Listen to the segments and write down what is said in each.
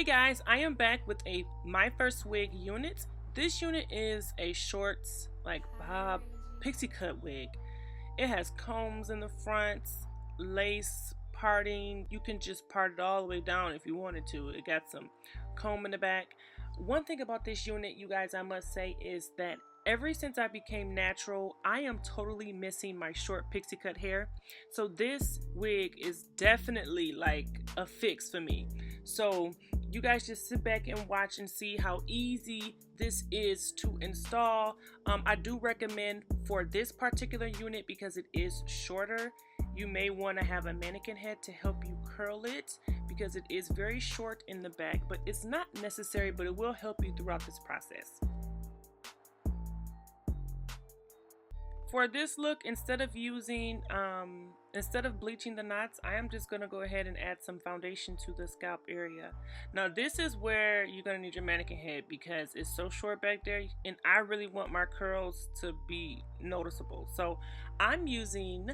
Hey guys, I am back with a Myfirstwig unit. This unit is a short, like bob pixie cut wig. It has combs in the front, lace parting. You can just part it all the way down if you wanted to. It got some comb in the back. One thing about this unit, you guys, I must say, is that ever since I became natural, I am totally missing my short pixie cut hair. So this wig is definitely like a fix for me. So you guys just sit back and watch and see how easy this is to install. I do recommend for this particular unit, because it is shorter, you may want to have a mannequin head to help you curl it, because it is very short in the back, but it's not necessary, but it will help you throughout this process. For this look, instead of bleaching the knots, I am just going to go ahead and add some foundation to the scalp area. Now this is where you're going to need your mannequin head, because it's so short back there and I really want my curls to be noticeable. So I'm using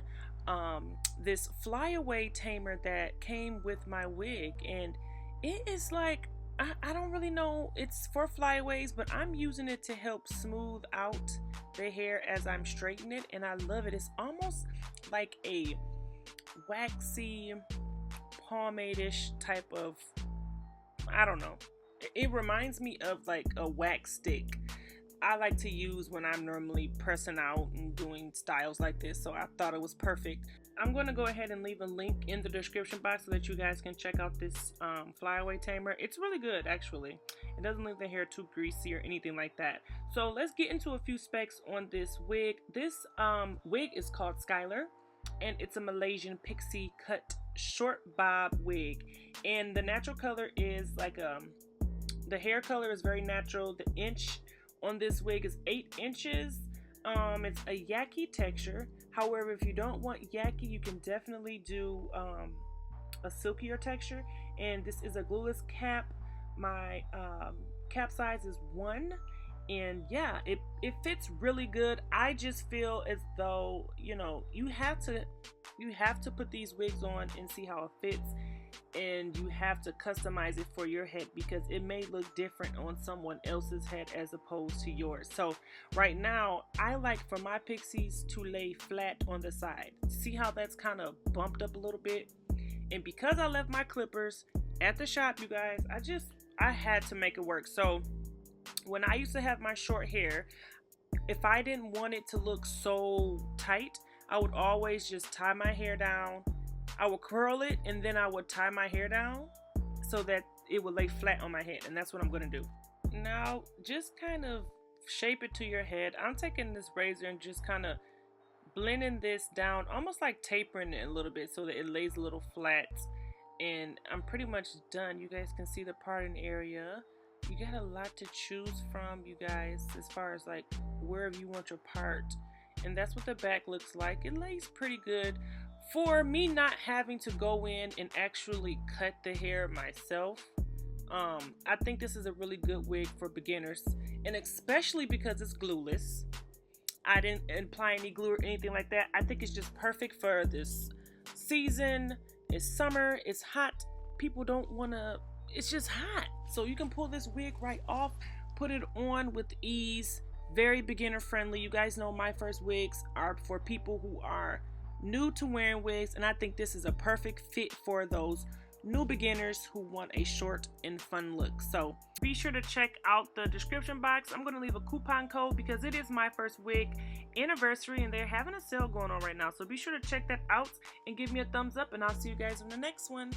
this Flyaway Tamer that came with my wig, and it is like, I don't really know, it's for flyaways, but I'm using it to help smooth out the hair as I'm straightening it, and I love it. It's almost like a waxy pomade-ish type of, I don't know, it reminds me of like a wax stick I like to use when I'm normally pressing out and doing styles like this, so I thought it was perfect. I'm going to go ahead and leave a link in the description box so that you guys can check out this Flyaway Tamer. It's really good, actually. It doesn't leave the hair too greasy or anything like that. So let's get into a few specs on this wig. This wig is called SKYLER, and it's a Malaysian pixie cut short bob wig. And the natural color is like the hair color is very natural. The inch on this wig is 8 inches. It's a Yaki texture. However, if you don't want Yaki, you can definitely do a silkier texture. And this is a glueless cap. My cap size is 1. And yeah, it fits really good. I just feel as though, you know, you have to put these wigs on and see how it fits. And you have to customize it for your head, because it may look different on someone else's head as opposed to yours. So right now, I like for my pixies to lay flat on the side. See how that's kind of bumped up a little bit? And because I left my clippers at the shop, you guys, I had to make it work. So when I used to have my short hair, if I didn't want it to look so tight, I would always just tie my hair down. I would curl it, and then I would tie my hair down so that it would lay flat on my head, and that's what I'm going to do. Now, just kind of shape it to your head. I'm taking this razor and just kind of blending this down, almost like tapering it a little bit so that it lays a little flat, and I'm pretty much done. You guys can see the parting area. You got a lot to choose from, you guys, as far as like wherever you want your part, and that's what the back looks like. It lays pretty good. For me not having to go in and actually cut the hair myself, I think this is a really good wig for beginners, and especially because it's glueless. I didn't apply any glue or anything like that. I think it's just perfect for this season. It's summer, it's hot, people don't want to, it's just hot. So you can pull this wig right off, put it on with ease, very beginner friendly. You guys know Myfirstwigs are for people who are new to wearing wigs, and I think this is a perfect fit for those new beginners who want a short and fun look. So be sure to check out the description box. I'm going to leave a coupon code because it is Myfirstwig anniversary and they're having a sale going on right now. So be sure to check that out and give me a thumbs up, and I'll see you guys in the next one.